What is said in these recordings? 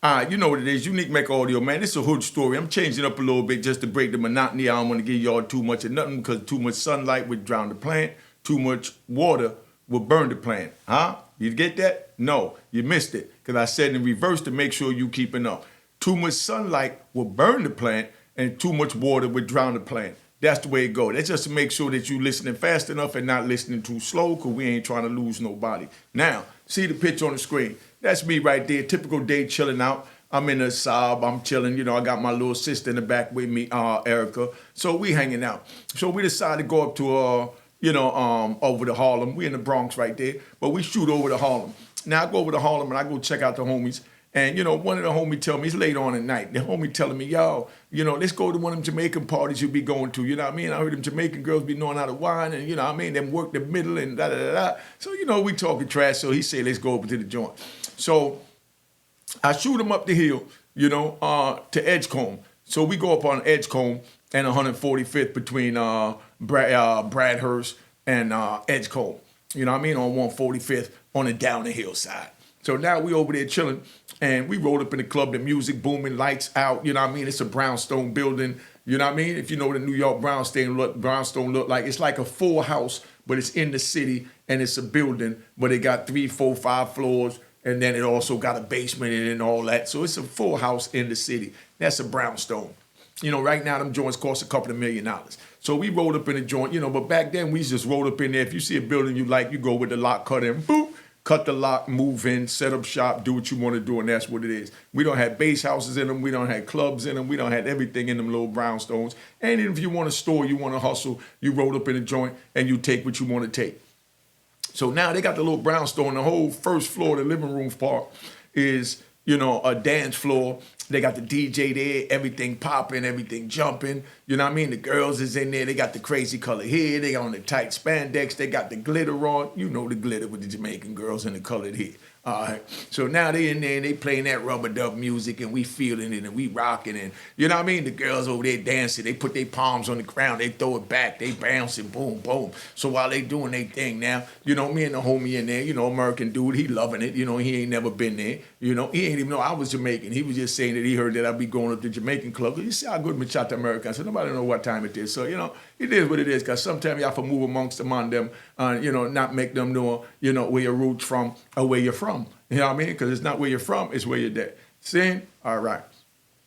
All right, you know what it is. Unique Mecca Audio, man. It's a hood story. I'm changing up a little bit just to break the monotony. I don't want to give y'all too much of nothing because too much sunlight would drown the plant. Too much water will burn the plant. Huh? You get that? No, you missed it because I said in reverse to make sure you keeping up. Too much sunlight will burn the plant and too much water will drown the plant. That's the way it goes. That's just to make sure that you listening fast enough and not listening too slow because we ain't trying to lose nobody. Now, see the picture on the screen. That's me right there, typical day chilling out. I'm in a Saab, I'm chilling, I got my little sister in the back with me, Erica. So we hanging out. So we decided to go up to, over to Harlem. We in the Bronx right there, but we shoot over to Harlem. Now I go over to Harlem and I go check out the homies. And, one of the homies tell me, it's late on at night, the homie telling me, yo, let's go to one of them Jamaican parties you be going to, you know what I mean? I heard them Jamaican girls be knowing how to wine and, you know what I mean, them work the middle and da-da-da-da. So, we talking trash, so he said, let's go over to the joint. So I shoot him up the hill, to Edgecombe. So we go up on Edgecombe and 145th between Bradhurst and Edgecombe, you know what I mean, on 145th on the down the hillside. So now we over there chilling, and we rolled up in the club, the music booming, lights out, you know what I mean? It's a brownstone building, you know what I mean? If you know what the New York brownstone look like, it's like a full house, but it's in the city, and it's a building, but it got 3, 4, 5 floors, and then it also got a basement in it and all that. So it's a full house in the city. That's a brownstone. Right now, them joints cost a couple of $1 million. So we rolled up in the joint, but back then, we just rolled up in there. If you see a building you like, you go with the lock cut in, boop, cut the lock, move in, set up shop, do what you want to do, and that's what it is. We don't have base houses in them. We don't have clubs in them. We don't have everything in them little brownstones. And if you want to store, you want to hustle, you roll up in a joint, and you take what you want to take. So now they got the little brownstone. The whole first floor, the living room part, is, a dance floor. They got the DJ there, everything popping, everything jumping. You know what I mean? The girls is in there. They got the crazy color hair. They got on the tight spandex. They got the glitter on. You know the glitter with the Jamaican girls and the colored hair. All right. So now they in there and they playing that rubber dub music and we feeling it and we rocking and you know what I mean? The girls over there dancing. They put their palms on the ground. They throw it back. They bouncing. Boom, boom. So while they doing their thing now, me and the homie in there, American dude, he loving it. He ain't never been there. He ain't even know I was Jamaican. He was just saying that he heard that I'd be going up to Jamaican club. You see how good Machata America. I said, nobody know what time it is. So, it is what it is. Because sometimes you have to move amongst them, not make them know, where your roots from or where you're from. You know what I mean? Because it's not where you're from, it's where you're dead. See? All right.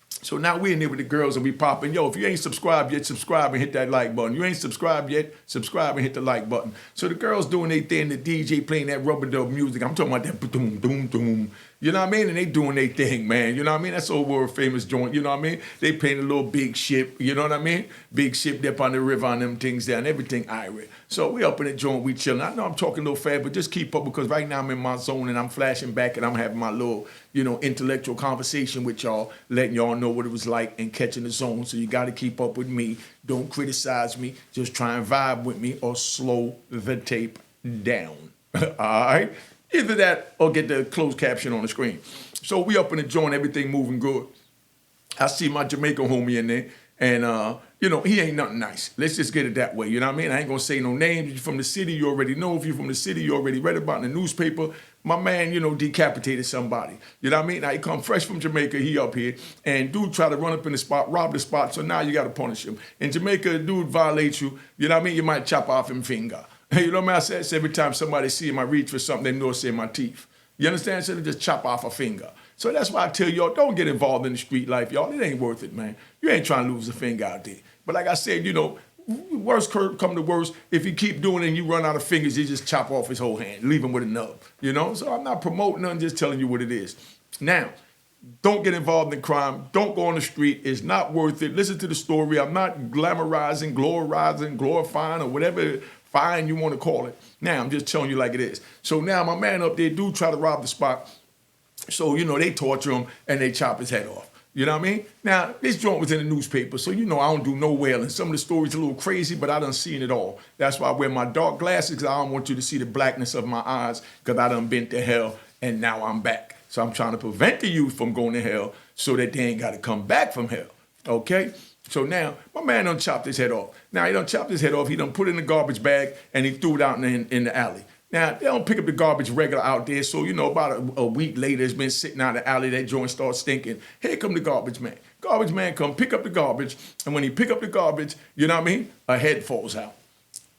So now we're in there with the girls and we popping. Yo, if you ain't subscribed yet, subscribe and hit that like button. You ain't subscribed yet, subscribe and hit the like button. So the girls doing their thing, the DJ playing that rubber dub music. I'm talking about that boom, boom, boom. You know what I mean? And they doing their thing, man. You know what I mean? That's old world famous joint. You know what I mean? They playing a little big ship. You know what I mean? Big ship up on the river on them things there and everything irate. So we up in the joint, we chilling. I know I'm talking a little fast, but just keep up because right now I'm in my zone and I'm flashing back and I'm having my little, intellectual conversation with y'all, letting y'all know what it was like and catching the zone. So you got to keep up with me. Don't criticize me. Just try and vibe with me or slow the tape down. All right? Either that or get the closed caption on the screen. So we up in the joint, everything moving good. I see my Jamaican homie in there, and, he ain't nothing nice. Let's just get it that way, you know what I mean? I ain't going to say no names. If you're from the city, you already know. If you're from the city, you already read about in the newspaper. My man, decapitated somebody. You know what I mean? Now, he come fresh from Jamaica, he up here, and dude try to run up in the spot, rob the spot, so now you got to punish him. In Jamaica, dude violates you, you know what I mean? You might chop off him finger. You know what I mean? I say every time somebody see him, I reach for something, they know it's in my teeth. You understand? So they just chop off a finger. So that's why I tell y'all, don't get involved in the street life, y'all. It ain't worth it, man. You ain't trying to lose a finger out there. But like I said, worst come to worst, if you keep doing it and you run out of fingers, you just chop off his whole hand, leave him with a nub, So I'm not promoting nothing, just telling you what it is. Now, don't get involved in crime. Don't go on the street. It's not worth it. Listen to the story. I'm not glamorizing, glorifying, or whatever fine you want to call it. Now, I'm just telling you like it is. So now my man up there do try to rob the spot. So, they torture him and they chop his head off. You know what I mean? Now, this joint was in the newspaper, so I don't do no wailing. Some of the stories a little crazy, but I done seen it all. That's why I wear my dark glasses, because I don't want you to see the blackness of my eyes, because I done been to hell and now I'm back. So I'm trying to prevent the youth from going to hell so that they ain't got to come back from hell. Okay? So now, my man done chopped his head off. Now, he done chopped his head off. He done put it in the garbage bag, and he threw it out in the alley. Now, they don't pick up the garbage regular out there. So, about a week later, it's been sitting out in the alley. That joint starts stinking. Here come the garbage man. Garbage man come pick up the garbage. And when he pick up the garbage, you know what I mean? A head falls out.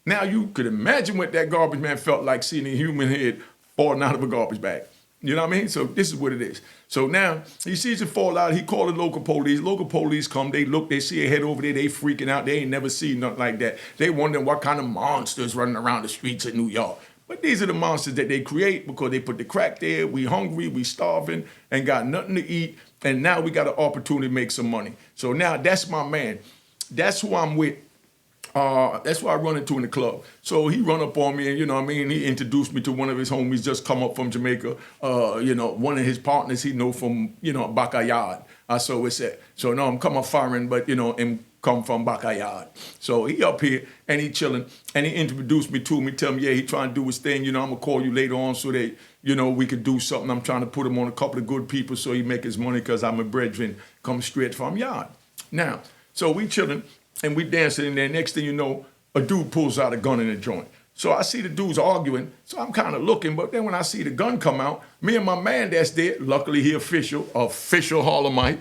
Now, you could imagine what that garbage man felt like seeing a human head falling out of a garbage bag. You know what I mean? So this is what it is. So now he sees it fall out. He called the local police. Local police come. They look. They see a head over there. They freaking out. They ain't never seen nothing like that. They wondering what kind of monsters running around the streets of New York. But these are the monsters that they create because they put the crack there. We hungry. We starving and got nothing to eat. And now we got an opportunity to make some money. So now that's my man. That's who I'm with. That's why I run into in the club. So he run up on me and, he introduced me to one of his homies just come up from Jamaica. One of his partners he know from, Backyard. So it's it. So no, I'm come up foreign, but, and come from Backyard. So he up here and he chilling and he introduced me to him. He tell me, yeah, he trying to do his thing. I'm going to call you later on so that, we could do something. I'm trying to put him on a couple of good people so he make his money because I'm a brethren come straight from yard. Now, so we chilling. And we dancing in there. Next thing you know, a dude pulls out a gun in the joint. So I see the dudes arguing. So I'm kind of looking. But then when I see the gun come out, me and my man that's there, luckily he official Harlemite.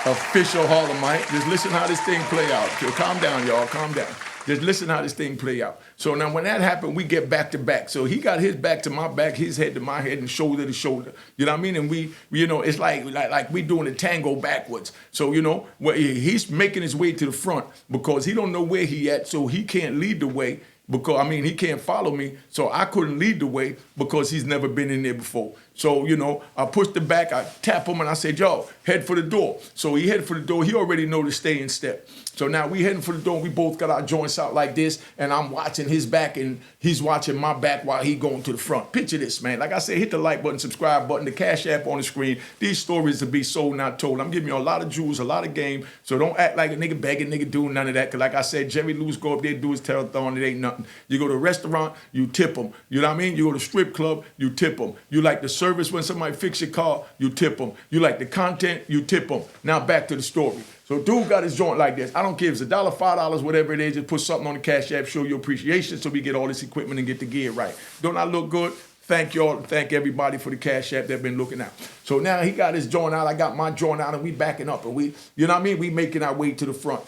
Official Harlemite. Just listen how this thing play out. So calm down, y'all. Calm down. Just listen how this thing play out. So now when that happened, we get back to back. So he got his back to my back, his head to my head, and shoulder to shoulder. You know what I mean? And we it's like we doing a tango backwards. So, he's making his way to the front because he don't know where he at, so he can't lead the way. Because, he can't follow me, so I couldn't lead the way because he's never been in there before. So, I pushed the back, I tap him, and I said, yo, head for the door. So he head for the door. He already know to stay in step. So now we heading for the door, and we both got our joints out like this, and I'm watching his back, and he's watching my back while he going to the front. Picture this, man. Like I said, hit the like button, subscribe button, the Cash App on the screen. These stories to be sold, not told. I'm giving you a lot of jewels, a lot of game, so don't act like a nigga begging, nigga doing none of that, because like I said, Jerry Lewis go up there, do his telethon, it ain't nothing. You go to a restaurant, you tip them. You know what I mean? You go to a strip club, you tip them. You like the service when somebody fix your car, you tip them. You like the content, you tip them. Now back to the story. So dude got his joint like this. I don't care if it's $1, $5, whatever it is, just put something on the Cash App, show your appreciation so we get all this equipment and get the gear right. Don't I look good? Thank y'all. Thank everybody for the Cash App that been looking out. So now he got his joint out, I got my joint out, and we backing up. And we, you know what I mean? We making our way to the front.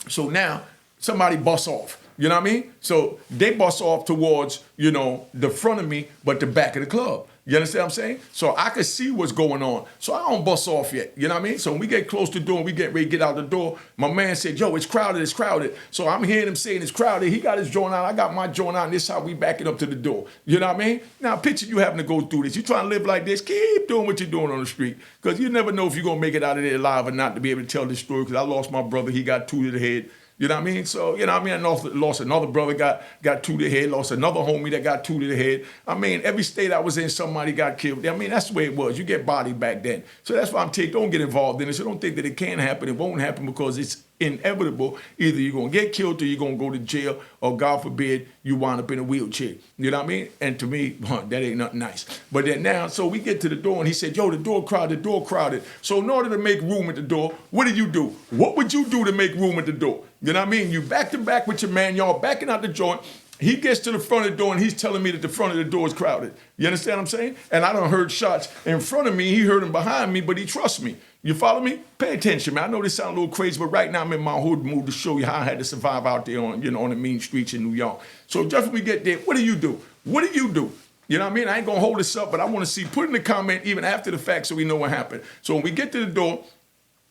So now somebody busts off. You know what I mean? So they bust off towards, the front of me, but the back of the club. You understand what I'm saying? So I could see what's going on. So I don't bust off yet. You know what I mean? So when we get close to the door and we get ready to get out the door, my man said, yo, it's crowded, it's crowded. So I'm hearing him saying it's crowded. He got his joint out, I got my joint out, and this is how we back it up to the door. You know what I mean? Now picture you having to go through this. You trying to live like this, keep doing what you're doing on the street. Because you never know if you're going to make it out of there alive or not to be able to tell this story. Because I lost my brother, he got 2 to the head. You know what I mean? So, I lost another brother, got 2 to the head, lost another homie that got 2 to the head. Every state I was in, somebody got killed. That's the way it was. You get bodied back then. So that's why don't get involved in it. So don't think that it can happen. It won't happen because it's inevitable. Either you're going to get killed or you're going to go to jail, or God forbid, you wind up in a wheelchair. You know what I mean? And to me, that ain't nothing nice. But then now, so we get to the door and he said, yo, the door crowded. So in order to make room at the door, what did you do? What would you do to make room at the door? You know what I mean? You back to back with your man, y'all backing out the joint. He gets to the front of the door and he's telling me that the front of the door is crowded. You understand what I'm saying? And I done heard shots in front of me. He heard them behind me, but he trusts me. You follow me? Pay attention, man. I know this sounds a little crazy, but right now I'm in my hood mood to show you how I had to survive out there on the mean streets in New York. So just when we get there, what do you do? What do you do? You know what I mean? I ain't gonna hold this up, but I want to see, put in the comment even after the fact so we know what happened. So when we get to the door,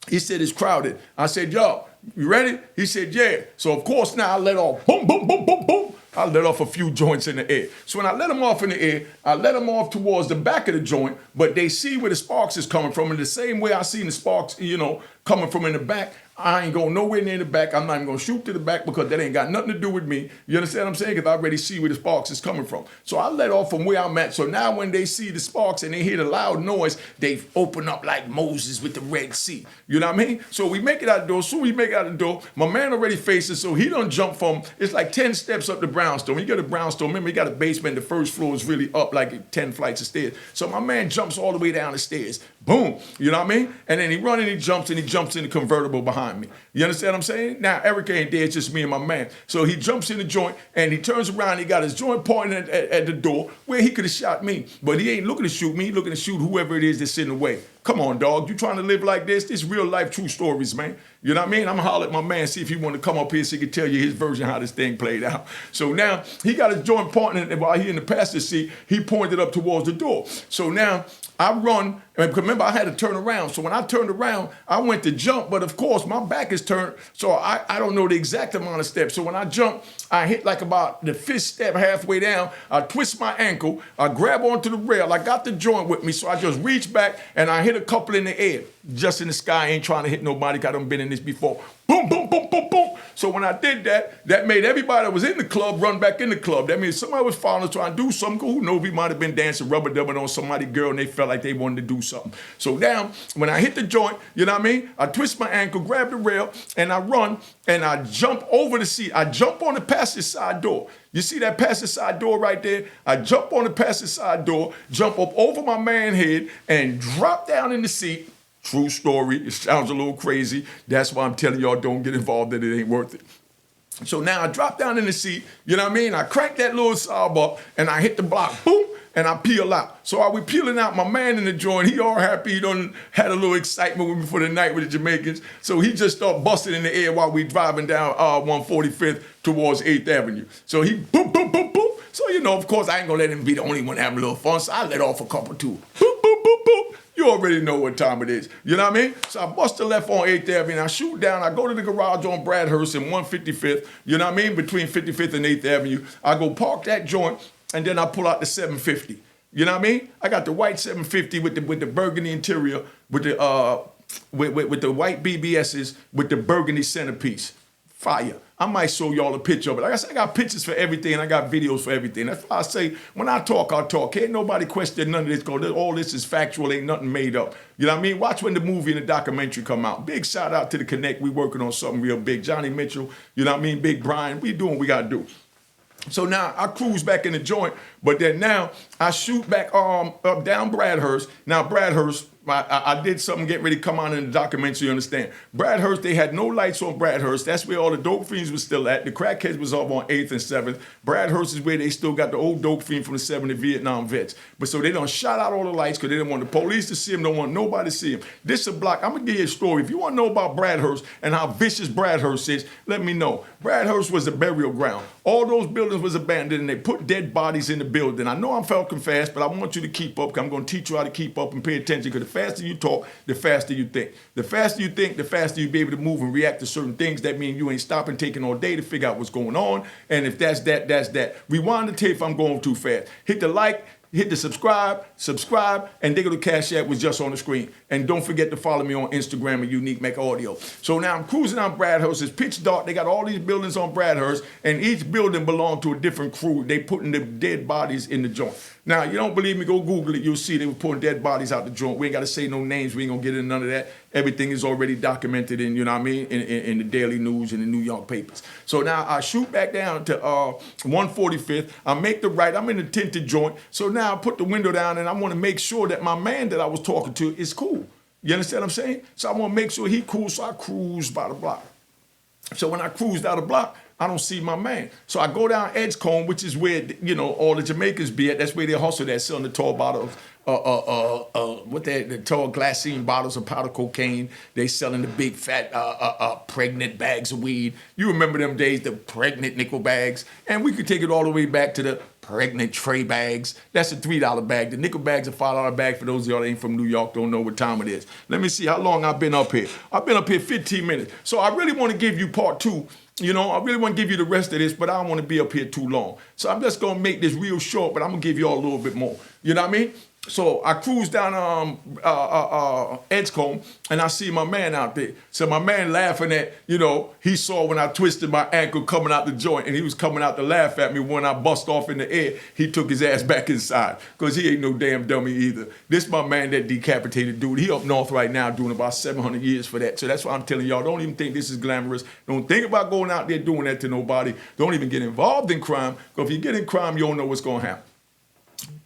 he said it's crowded. I said, yo, you ready? He said, yeah. So of course now I let off, boom, boom, boom, boom, boom. I let off a few joints in the air. So when I let them off in the air, I let them off towards the back of the joint, but they see where the sparks is coming from. In the same way I seen the sparks, coming from in the back, I ain't going nowhere near the back. I'm not even going to shoot to the back because that ain't got nothing to do with me. You understand what I'm saying? Because I already see where the sparks is coming from. So I let off from where I'm at. So now when they see the sparks and they hear the loud noise, they open up like Moses with the Red Sea. You know what I mean? So we make it out the door. Soon we make it out the door. My man already faces, so he done jump from, it's like 10 steps up the brownstone. When you get a brownstone, remember, you got a basement, the first floor is really up like 10 flights of stairs. So my man jumps all the way down the stairs. Boom, you know what I mean? And then he runs and he jumps in the convertible behind me. You understand what I'm saying? Now, Erica ain't there, it's just me and my man. So he jumps in the joint and he turns around, he got his joint pointing at the door where he could have shot me. But he ain't looking to shoot me, he looking to shoot whoever it is that's in the way. Come on, dog. You trying to live like this? This real life, true stories, man. You know what I mean? I'm going to holler at my man, see if he want to come up here so he can tell you his version of how this thing played out. So now he got his joint pointing, and while he in the passenger seat, he pointed up towards the door. So now I run, and remember I had to turn around. So when I turned around, I went to jump, but of course my back is turned, so I don't know the exact amount of steps. So when I jump, I hit like about the 5th step halfway down. I twist my ankle, I grab onto the rail. I got the joint with me, so I just reach back and I hit a couple in the air. Just in the sky, ain't trying to hit nobody, 'cause I done been in this before. Boom, boom, boom, boom, boom. So when I did that, that made everybody that was in the club run back in the club. That means somebody was following us trying to do something. Who knows, we might have been dancing rubber dubbing on somebody's girl and they felt like they wanted to do something. So now, when I hit the joint, you know what I mean? I twist my ankle, grab the rail, and I run, and I jump over the seat. I jump on the passenger side door. You see that passenger side door right there? I jump on the passenger side door, jump up over my man's head, and drop down in the seat. True story. It sounds a little crazy. That's why I'm telling y'all, don't get involved in it. It ain't worth it. So now I drop down in the seat, you know what I mean? I crank that little Saab up, and I hit the block, boom, and I peel out. So while we peeling out, my man in the joint, he all happy. He done had a little excitement with me for the night with the Jamaicans. So he just started busting in the air while we driving down 145th towards 8th Avenue. So he boop, boop, boop, boop. So, you know, of course, I ain't gonna let him be the only one having a little fun. So I let off a couple too. Boop, boop, boop, boop. You already know what time it is. You know what I mean? So I bust the left on 8th Avenue, and I shoot down. I go to the garage on Bradhurst and 155th, you know what I mean? Between 55th and 8th Avenue. I go park that joint, and then I pull out the 750. You know what I mean? I got the white 750 with the burgundy interior, with the white BBSs, with the burgundy centerpiece. Fire. I might show y'all a picture of it. Like I said, I got pictures for everything, and I got videos for everything. That's why I say, when I talk, I talk. Can't nobody question none of this, because all this is factual, ain't nothing made up. You know what I mean? Watch when the movie and the documentary come out. Big shout out to the Connect. We working on something real big. Johnny Mitchell, you know what I mean? Big Brian. We doing what we got to do. So now I cruise back in the joint, but then now I shoot back up down Bradhurst. Now Bradhurst, I did something getting ready to come out in the documentary, you understand. Bradhurst, they had no lights on Bradhurst. That's where all the dope fiends was still at. The crackheads was up on 8th and 7th. Bradhurst is where they still got the old dope fiend from the 70 Vietnam vets. But so they done shot out all the lights because they didn't want the police to see him, don't want nobody to see him. This is a block. I'm going to give you a story. If you want to know about Bradhurst and how vicious Bradhurst is, let me know. Bradhurst was a burial ground. All those buildings was abandoned, and they put dead bodies in the building. I know I'm falcon fast, but I want you to keep up, because I'm going to teach you how to keep up and pay attention, because the faster you talk, the faster you think. The faster you think, the faster you be able to move and react to certain things. That means you ain't stopping, taking all day to figure out what's going on. And if that's that, that's that. Rewind the tape if I'm going too fast. Hit the like, hit the subscribe, and Diggle the Cash App was just on the screen. And don't forget to follow me on Instagram at Unique Mecca Audio. So now I'm cruising on Bradhurst. It's pitch dark. They got all these buildings on Bradhurst, and each building belonged to a different crew. They putting the dead bodies in the joint. Now, you don't believe me, go Google it. You'll see they were pulling dead bodies out the joint. We ain't got to say no names. We ain't going to get into none of that. Everything is already documented in, you know what I mean, in the daily news and the New York papers. So now I shoot back down to 145th. I make the right. I'm in the tinted joint. So now I put the window down, and I want to make sure that my man that I was talking to is cool. You understand what I'm saying? So I want to make sure he cool, so I cruise by the block. So when I cruise down the block, I don't see my man. So I go down Edgecombe, which is where, you know, all the Jamaicans be at. That's where they hustle at, selling the tall bottles, the tall glassine bottles of powder cocaine. They selling the big fat pregnant bags of weed. You remember them days, the pregnant nickel bags. And we could take it all the way back to the pregnant tray bags. That's a $3 bag. The nickel bags are $5 bag for those of y'all that ain't from New York, don't know what time it is. Let me see how long I've been up here. I've been up here 15 minutes. So I really want to give you part 2. You know, I really want to give you the rest of this, but I don't want to be up here too long. So I'm just going to make this real short, but I'm going to give you all a little bit more. You know what I mean? So I cruise down Edgecombe, and I see my man out there. So my man laughing at, he saw when I twisted my ankle coming out the joint, and he was coming out to laugh at me. When I bust off in the air, he took his ass back inside, because he ain't no damn dummy either. This my man, that decapitated dude. He up north right now doing about 700 years for that. So that's why I'm telling y'all, don't even think this is glamorous. Don't think about going out there doing that to nobody. Don't even get involved in crime, because if you get in crime, you don't know what's going to happen.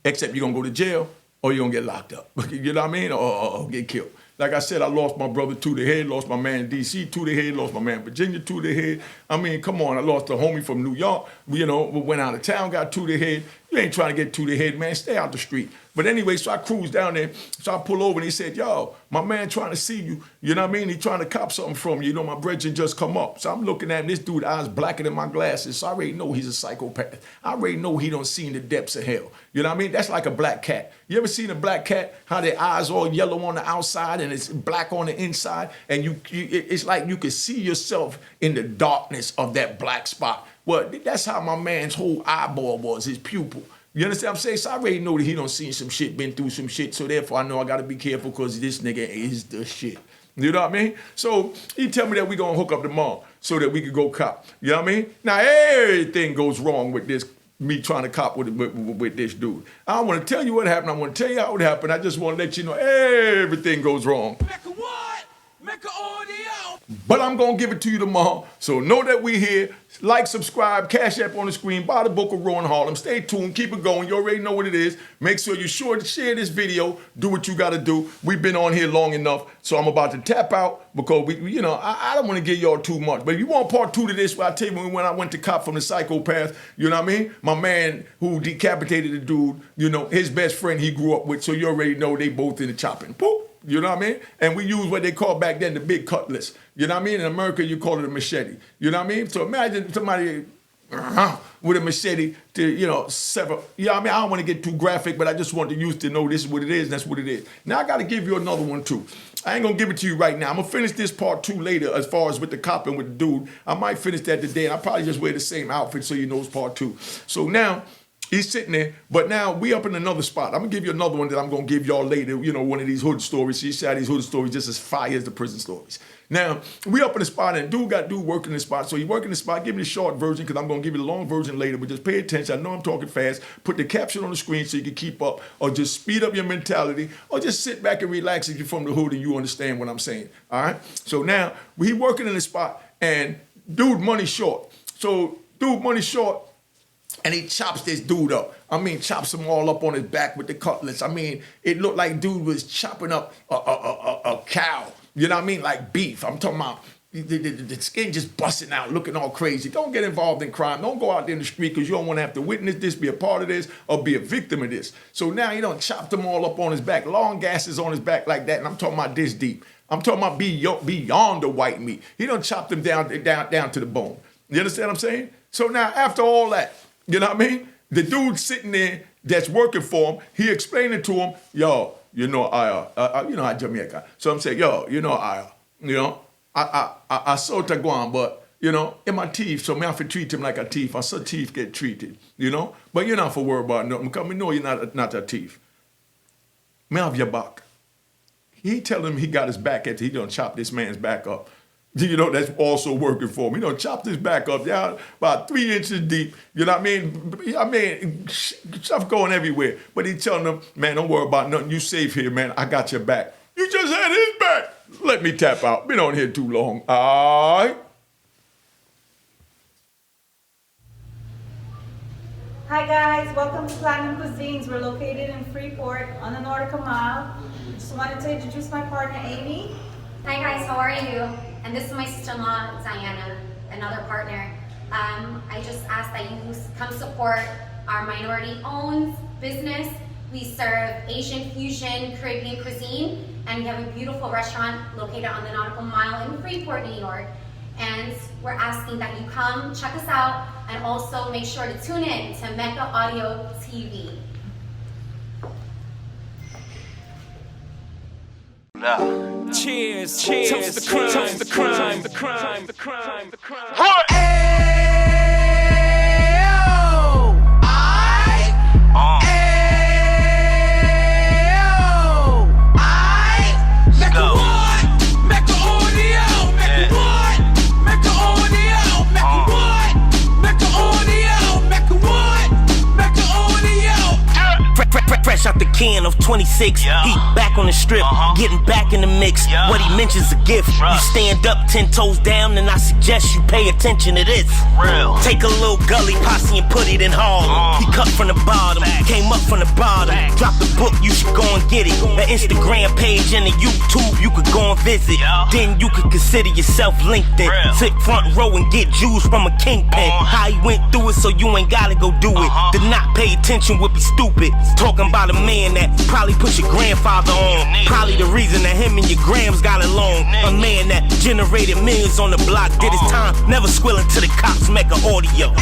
Except you're going to go to jail, or you're going to get locked up. You know what I mean? Or get killed. Like I said, I lost my brother to the head, lost my man in D.C. to the head, lost my man in Virginia to the head. I mean, come on, I lost a homie from New York. We went out of town, got to the head. You ain't trying to get to the head, man. Stay out the street. But anyway, so I cruised down there. So I pull over, and he said, yo, my man trying to see you. You know what I mean? He trying to cop something from you. My brethren just come up. So I'm looking at him. This dude, eyes blacker than my glasses. So I already know he's a psychopath. I already know he don't see in the depths of hell. You know what I mean? That's like a black cat. You ever seen a black cat? How their eyes all yellow on the outside and it's black on the inside? And it's like you can see yourself in the darkness of that black spot. Well, that's how my man's whole eyeball was, his pupil. You understand what I'm saying? So I already know that he done seen some shit, been through some shit, so therefore I know I gotta be careful, because this nigga is the shit. You know what I mean? So he tell me that we gonna hook up tomorrow so that we could go cop. You know what I mean? Now everything goes wrong with this, me trying to cop with this dude. I don't want to tell you what happened. I want to tell you how it happened. I just want to let you know everything goes wrong. Mecca what? Mecca audio. But I'm going to give it to you tomorrow. So know that we're here. Like, subscribe, Cash App on the screen, buy the book of Raw in Harlem. Stay tuned, keep it going. You already know what it is. Make sure you're sure to share this video. Do what you got to do. We've been on here long enough, so I'm about to tap out, because I don't want to give y'all too much. But if you want part 2 to this, well, I tell you, when I went to cop from the Psychopath, you know what I mean? My man who decapitated the dude, his best friend he grew up with, so you already know they both in the chopping. Boop. You know what I mean? And we use what they call back then the big cutlass. You know what I mean? In America, you call it a machete. You know what I mean? So imagine somebody with a machete to, sever. You know what I mean? I don't want to get too graphic, but I just want the youth to know this is what it is, and that's what it is. Now, I got to give you another one, too. I ain't going to give it to you right now. I'm going to finish this part 2 later, as far as with the cop and with the dude. I might finish that today, and I'll probably just wear the same outfit so you know it's part 2. So now, he's sitting there, but now we up in another spot. I'm gonna give you another one that I'm gonna give y'all later, one of these hood stories. She said these hood stories just as fire as the prison stories. Now, we up in the spot, and dude working the spot. So he working the spot. Give me the short version, because I'm gonna give you the long version later, but just pay attention. I know I'm talking fast. Put the caption on the screen so you can keep up, or just speed up your mentality, or just sit back and relax if you're from the hood and you understand what I'm saying, all right? So now, he working in the spot, and dude money short. So dude money short, and he chops this dude up. I mean, chops him all up on his back with the cutlass. I mean, it looked like dude was chopping up a cow. You know what I mean? Like beef. I'm talking about the skin just busting out, looking all crazy. Don't get involved in crime. Don't go out there in the street, because you don't want to have to witness this, be a part of this, or be a victim of this. So now he done chopped them all up on his back. Long gasses on his back like that, and I'm talking about this deep. I'm talking about beyond the white meat. He done chopped them down to the bone. You understand what I'm saying? So now, after all that, you know what I mean? The dude sitting there that's working for him, he explaining to him, yo, I Jamaican. So I'm saying, yo, I saw Taguan, but, in my teeth, so me have to treat him like a thief. I saw thief get treated, But you're not for worry about nothing, because me know you're not a thief. Me have your back. He tell him he got his back after he done chop this man's back up. That's also working for him. He done chopped his back up down about 3 inches deep. You know what I mean? Stuff going everywhere. But he telling them, man, don't worry about nothing. You safe here, man. I got your back. You just had his back. Let me tap out. Been on here too long. All right. Hi guys, welcome to Platinum Cuisines. We're located in Freeport on the Nautical Mile. Just wanted to introduce my partner, Amy. Hi guys, how are you? And this is my sister-in-law, Diana, another partner. I just ask that you come support our minority-owned business. We serve Asian fusion, Caribbean cuisine, and we have a beautiful restaurant located on the Nautical Mile in Freeport, New York. And we're asking that you come check us out, and also make sure to tune in to Mecca Audio TV. Cheers, cheers, toast the crime, toast the crime, the crime, the crime, the crime. What? can of 26. He back on the strip, getting back in the mix. What he mentions a gift. You stand up 10 toes down, and I suggest you pay attention to this. Take a little gully posse and put it in Harlem. He cut from the bottom, came up from the bottom. Drop the book, you should go and get it. The Instagram page and the YouTube, you could go and visit. Then you could consider yourself LinkedIn. Sit front row and get Jews from a kingpin. How he went through it, so you ain't gotta go do it. To not pay attention would be stupid. Talking about a man that probably put your grandfather on. Probably the reason that him and your grams got along. A man that generated millions on the block, did his time, never squilling to the cops, Mecca audio.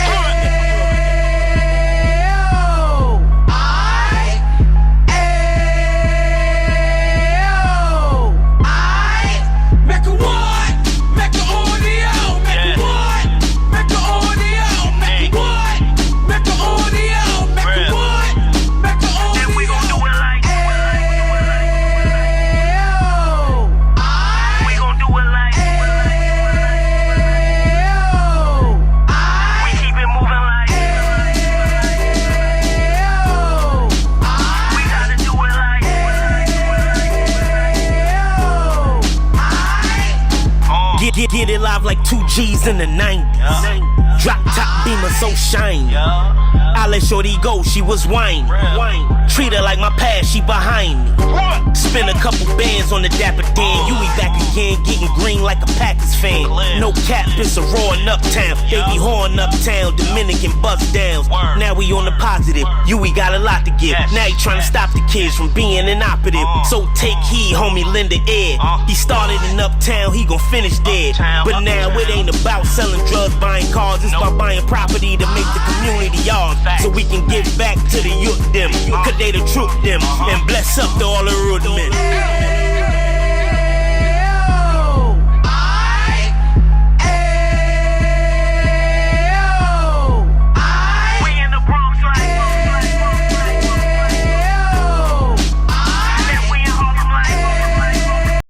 Get it live like 2 G's in the 90s. Drop top beamer so shiny. I let shorty go, she was whining. Treat her like my past, she behind me. Spend a couple bands on the Dapper Dan. You be back again, getting green like a Packers fan. No cap, it's a roaring uptown. They be horn uptown, Dominican bust downs. Now we on the positive, we got a lot to give. Now he trying to stop the kids from being inoperative. So take heed, homie, lend a ear. He started in uptown, he gon' finish dead. But now it ain't about selling drugs, buying cars. It's about buying property to make the community ours. So we can give back to the youth them. Cause they the truth them. And bless up to all the root men.